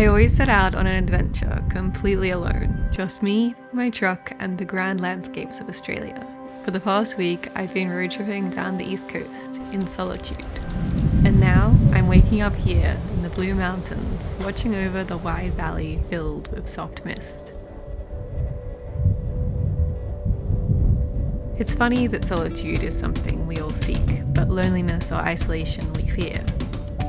I always set out on an adventure completely alone, just me, my truck, and the grand landscapes of Australia. For the past week, I've been road tripping down the east coast in solitude. And now I'm waking up here in the Blue Mountains, watching over the wide valley filled with soft mist. It's funny that solitude is something we all seek, but loneliness or isolation we fear.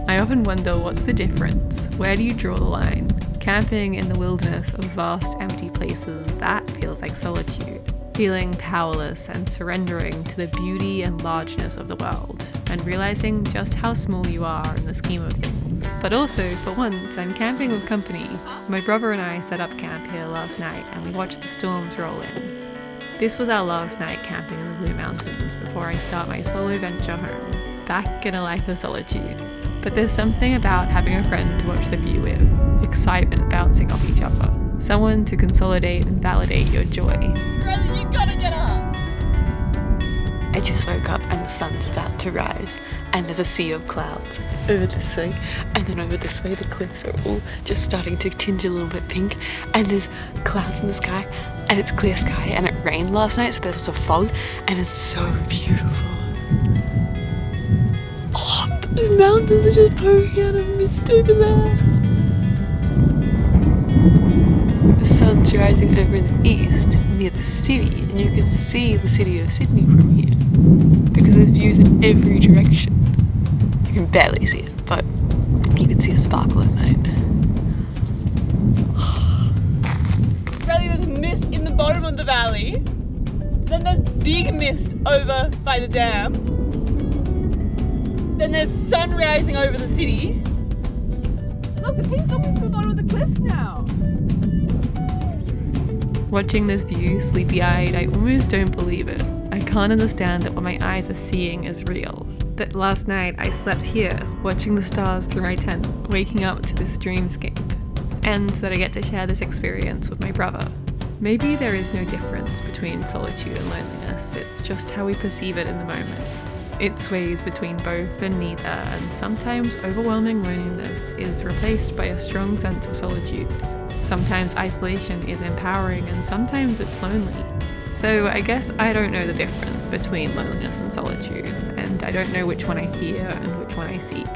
I often wonder, what's the difference? Where do you draw the line? Camping in the wilderness of vast empty places, that feels like solitude. Feeling powerless and surrendering to the beauty and largeness of the world, and realizing just how small you are in the scheme of things. But also, for once, I'm camping with company. My brother and I set up camp here last night and we watched the storms roll in. This was our last night camping in the Blue Mountains before I start my solo venture home, back in a life of solitude. But there's something about having a friend to watch the view with, excitement bouncing off each other, someone to consolidate and validate your joy. Brother, you gotta get up! I just woke up and the sun's about to rise, and there's a sea of clouds over this way, and then over this way the cliffs are all just starting to tinge a little bit pink, and there's clouds in the sky, and it's clear sky, and it rained last night, so there's a fog, and it's so beautiful. Oh, the mountains are just poking out of mist over there. The sun's rising over in the east near the city, and you can see the city of Sydney from here because there's views in every direction. You can barely see it, but you can see a sparkle at night. Really, there's mist in the bottom of the valley, then there's big mist over by the dam, then there's sun rising over the city. Look, the peak's almost to the bottom of the cliffs now. Watching this view sleepy-eyed, I almost don't believe it. I can't understand that what my eyes are seeing is real. That last night I slept here, watching the stars through my tent, waking up to this dreamscape. And that I get to share this experience with my brother. Maybe there is no difference between solitude and loneliness, it's just how we perceive it in the moment. It sways between both and neither, and sometimes overwhelming loneliness is replaced by a strong sense of solitude. Sometimes isolation is empowering and sometimes it's lonely. So I guess I don't know the difference between loneliness and solitude, and I don't know which one I fear and which one I seek.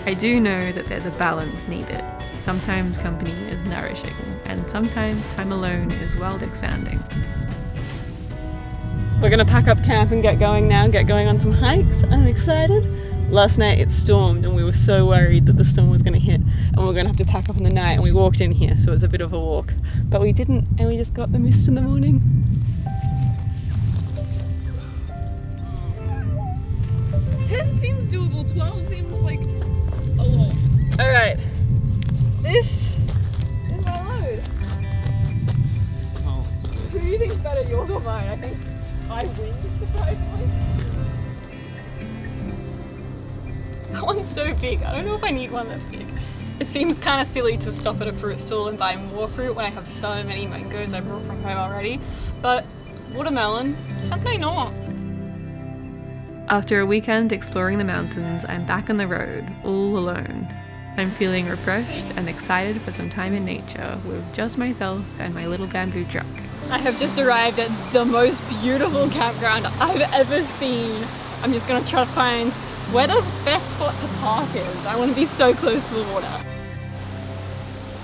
I do know that there's a balance needed. Sometimes company is nourishing, and sometimes time alone is world expanding. We're gonna pack up camp and get going now, get going on some hikes. I'm excited. Last night it stormed and we were so worried that the storm was gonna hit and we were gonna have to pack up in the night, and we walked in here, so it was a bit of a walk. But we didn't, and we just got the mist in the morning. 10 seems doable, 12 seems like a lot. Alright, this is my load. Who do you think's better, yours or mine? I think I win, surprisingly. That one's so big. I don't know if I need one this big. It seems kind of silly to stop at a fruit stall and buy more fruit when I have so many mangoes I brought from home already. But watermelon, how can I not? After a weekend exploring the mountains, I'm back on the road, all alone. I'm feeling refreshed and excited for some time in nature with just myself and my little bamboo truck. I have just arrived at the most beautiful campground I've ever seen. I'm just gonna try to find where the best spot to park is. I want to be so close to the water.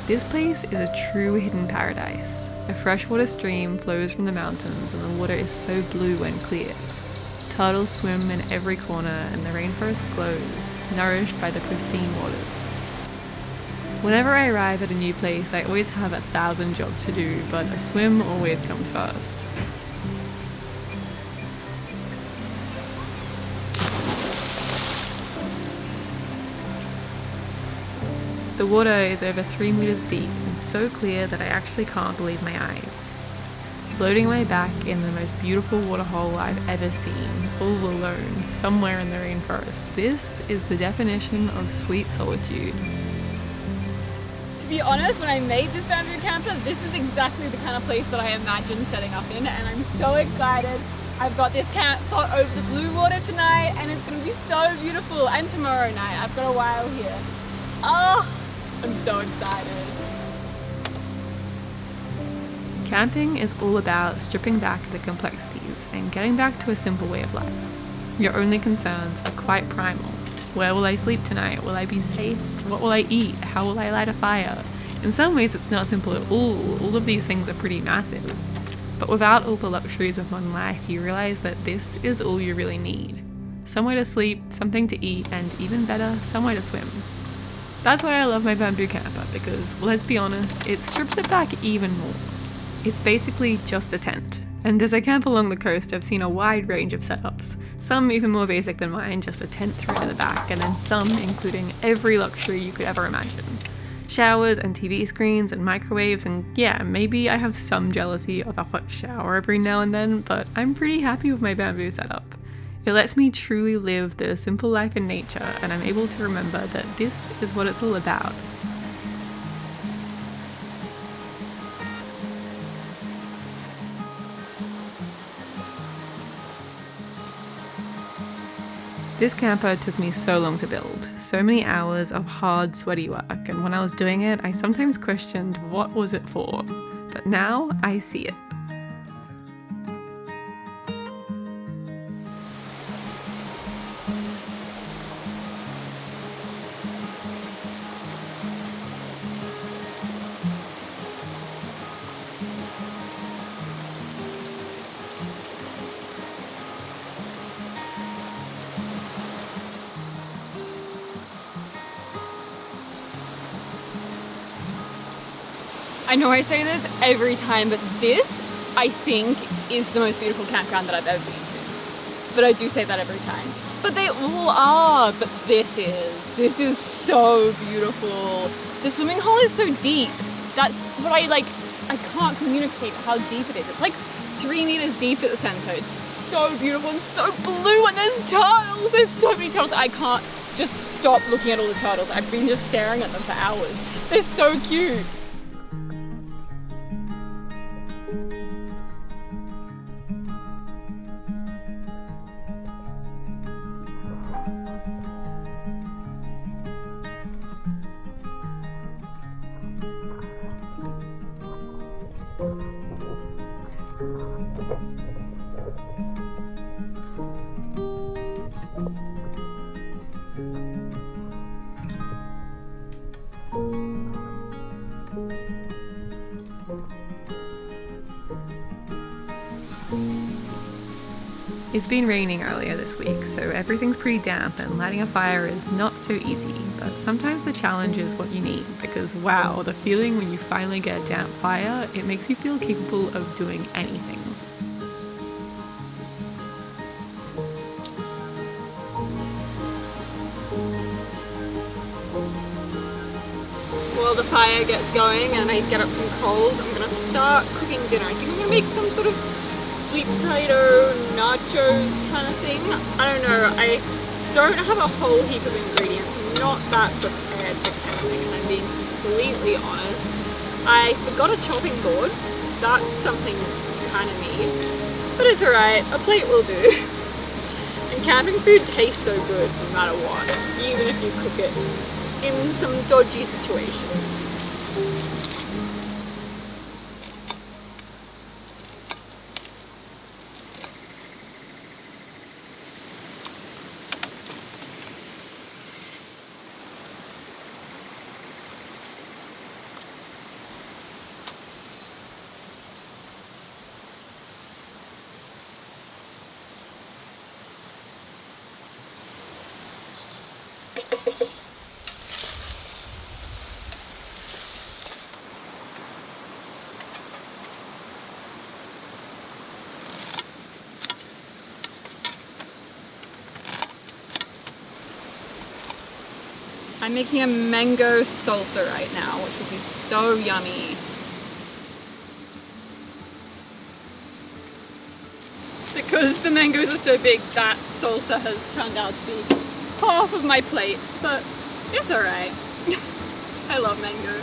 This place is a true hidden paradise. A freshwater stream flows from the mountains and the water is so blue and clear. Turtles swim in every corner and the rainforest glows, nourished by the pristine waters. Whenever I arrive at a new place, I always have 1,000 jobs to do, but a swim always comes first. The water is over 3 meters deep and so clear that I actually can't believe my eyes. Floating my back in the most beautiful waterhole I've ever seen, all alone, somewhere in the rainforest. This is the definition of sweet solitude. To be honest, when I made this bamboo camper, this is exactly the kind of place that I imagined setting up in, and I'm so excited. I've got this camp spot over the blue water tonight, and it's going to be so beautiful, and tomorrow night. I've got a while here. Oh, I'm so excited. Camping is all about stripping back the complexities and getting back to a simple way of life. Your only concerns are quite primal. Where will I sleep tonight? Will I be safe? What will I eat? How will I light a fire? In some ways it's not simple at all. All of these things are pretty massive. But without all the luxuries of modern life, you realize that this is all you really need. Somewhere to sleep, something to eat, and even better, somewhere to swim. That's why I love my bamboo camper, because, let's be honest, it strips it back even more. It's basically just a tent. And as I camp along the coast, I've seen a wide range of setups. Some even more basic than mine, just a tent thrown in the back, and then some including every luxury you could ever imagine. Showers and TV screens and microwaves, and yeah, maybe I have some jealousy of a hot shower every now and then, but I'm pretty happy with my bamboo setup. It lets me truly live the simple life in nature, and I'm able to remember that this is what it's all about. This camper took me so long to build, so many hours of hard, sweaty work, and when I was doing it, I sometimes questioned what was it for, but now I see it. I know I say this every time, but this, I think, is the most beautiful campground that I've ever been to. But I do say that every time. But they all are, but this is so beautiful. The swimming hole is so deep. That's what I can't communicate how deep it is. It's like 3 meters deep at the center. It's so beautiful and so blue, and there's turtles. There's so many turtles. I can't just stop looking at all the turtles. I've been just staring at them for hours. They're so cute. It's been raining earlier this week, so everything's pretty damp and lighting a fire is not so easy, but sometimes the challenge is what you need, because wow, the feeling when you finally get a damp fire, it makes you feel capable of doing anything. While the fire gets going and I get up some coals, I'm gonna start cooking dinner. I think I'm gonna make some sort of sweet potato, nachos kind of thing. I don't know, I don't have a whole heap of ingredients. I'm not that prepared for camping, and I'm being completely honest. I forgot a chopping board. That's something you kind of need. But it's alright, a plate will do. And camping food tastes so good no matter what, even if you cook it in some dodgy situations. I'm making a mango salsa right now, which will be so yummy. Because the mangoes are so big, that salsa has turned out to be half of my plate, but it's alright. I love mangoes.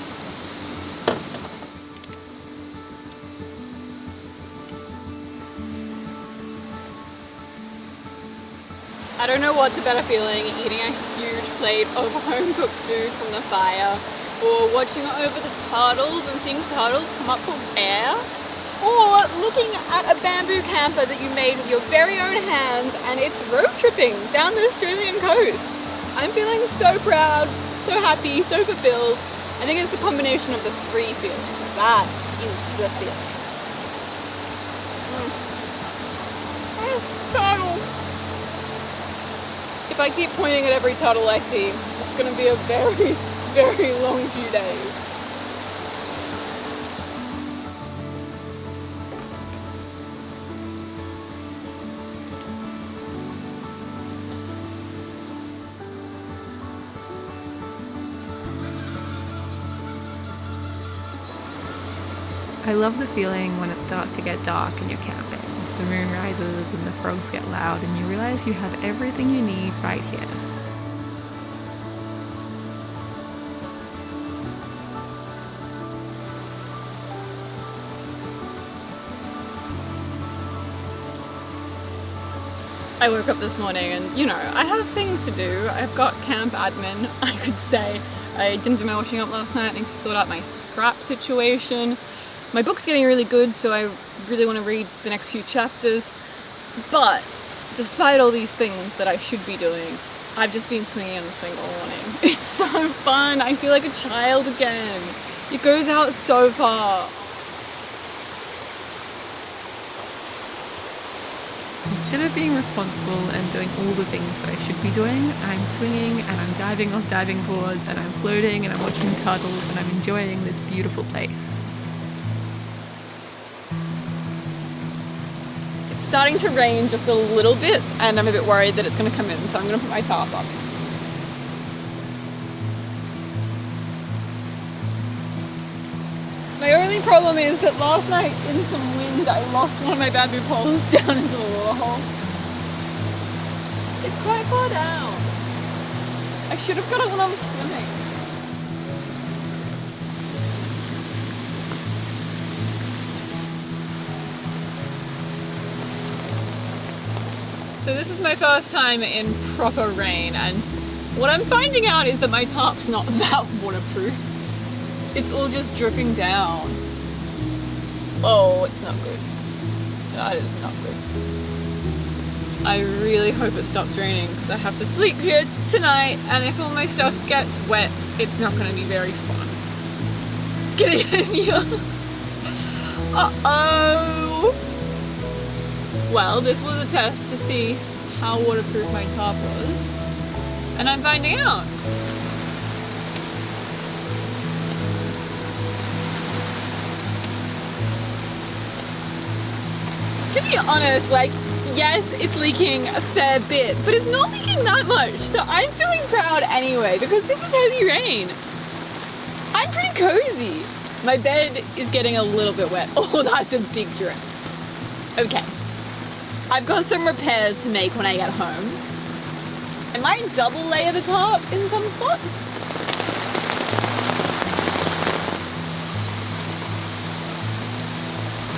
I don't know what's a better feeling, eating a huge plate of home-cooked food from the fire or watching over the turtles and seeing turtles come up from air, or looking at a bamboo camper that you made with your very own hands and it's road tripping down the Australian coast. I'm feeling so proud, so happy, so fulfilled. I think it's the combination of the three feelings. That is the feeling. Turtle. If I keep pointing at every turtle I see, it's going to be a very, very long few days. I love the feeling when it starts to get dark and you're camping. The moon rises and the frogs get loud and you realize you have everything you need right here. I woke up this morning and, you know, I have things to do. I've got camp admin, I could say. I didn't do my washing up last night. I need to sort out my scrap situation. My book's getting really good, so I really want to read the next few chapters. But despite all these things that I should be doing, I've just been swinging on the swing all morning. It's so fun. I feel like a child again. It goes out so far. Instead of being responsible and doing all the things that I should be doing, I'm swinging and I'm diving off diving boards and I'm floating and I'm watching turtles and I'm enjoying this beautiful place. It's starting to rain just a little bit and I'm a bit worried that it's going to come in, so I'm going to put my tarp up. My only problem is that last night in some wind I lost one of my bamboo poles down into the waterhole. It's quite far down. I should have got it when I was swimming. So this is my first time in proper rain, and what I'm finding out is that my tarp's not that waterproof. It's all just dripping down. Oh, it's not good. That is not good. I really hope it stops raining because I have to sleep here tonight, and if all my stuff gets wet, it's not going to be very fun. It's getting heavier. Uh-oh. Well, this was a test to see how waterproof my tarp was, and I'm finding out. To be honest, like, yes, it's leaking a fair bit, but it's not leaking that much, so I'm feeling proud anyway, because this is heavy rain. I'm pretty cozy. My bed is getting a little bit wet. Oh, that's a big drip. Okay. I've got some repairs to make when I get home. I might double layer the tarp in some spots.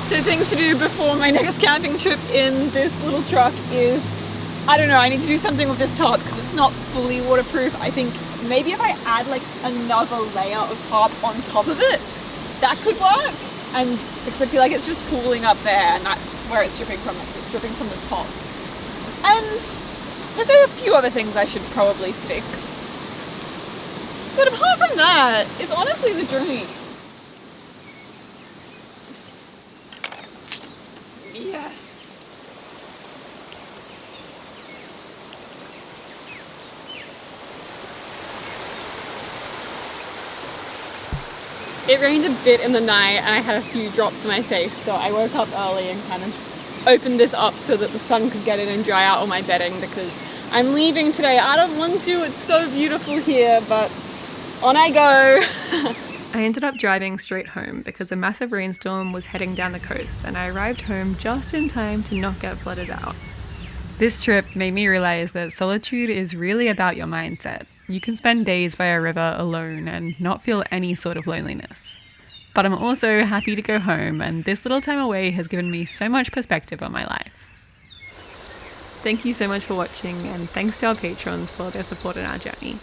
So things to do before my next camping trip in this little truck is, I don't know, I need to do something with this tarp because it's not fully waterproof. I think maybe if I add like another layer of tarp on top of it, that could work. And because I feel like it's just pooling up there and that's where it's dripping from. It's dripping from the top. And there's a few other things I should probably fix. But apart from that, it's honestly the dream. Yes. It rained a bit in the night and I had a few drops on my face, so I woke up early and kind of opened this up so that the sun could get in and dry out all my bedding because I'm leaving today. I don't want to, it's so beautiful here, but on I go. I ended up driving straight home because a massive rainstorm was heading down the coast and I arrived home just in time to not get flooded out. This trip made me realize that solitude is really about your mindset. You can spend days by a river alone and not feel any sort of loneliness. But I'm also happy to go home, and this little time away has given me so much perspective on my life. Thank you so much for watching, and thanks to our patrons for their support in our journey.